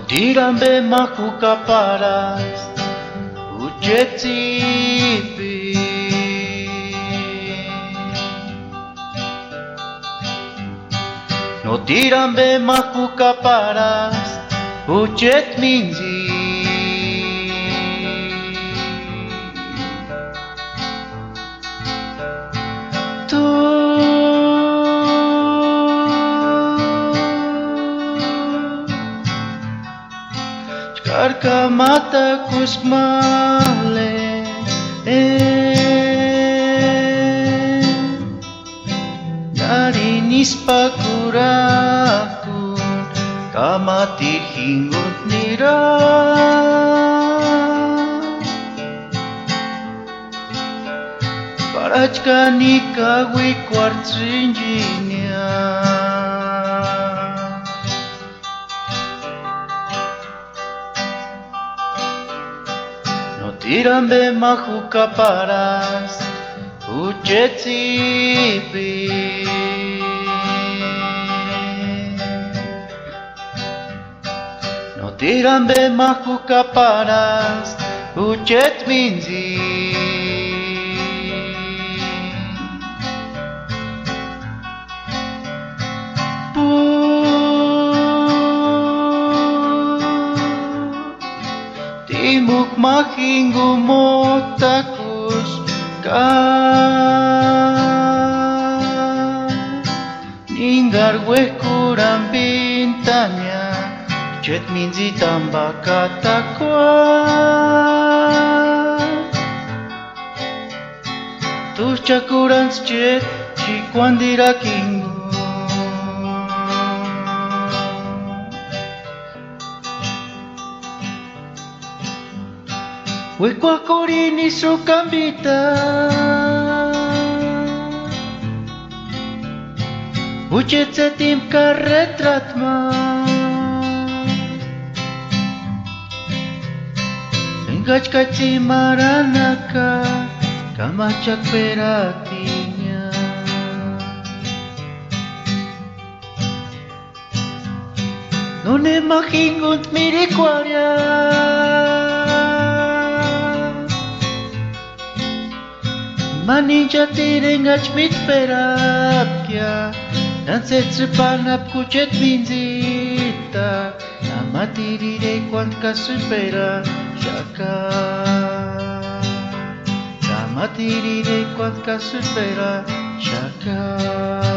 Tirambe mahukaparas uchetsipi No tirambe mahukaparas uchetminzi Karka mata kusmale Narinis pakurakun Kamati hingut nira Parachka nikawi kwartsinjinia Tirambe mahukaparas uchetsipi No tirambe mahukaparas uchetminzi Timuk mahingu motakus ka Ningar wekuran bintanya Chet minzi tamba katakwa Tus chakuran chet chikwandira kingu Wekwa korini sukambita Uchetsetim ka retratma Engachkachi maranaka Kamachak peratinya Nune mahingut mirikwarya Maninja tirengach mit perapkia Nansetsupanap kuchet minzita Namatirire quantka supera shaka Namatirire quantka supera shaka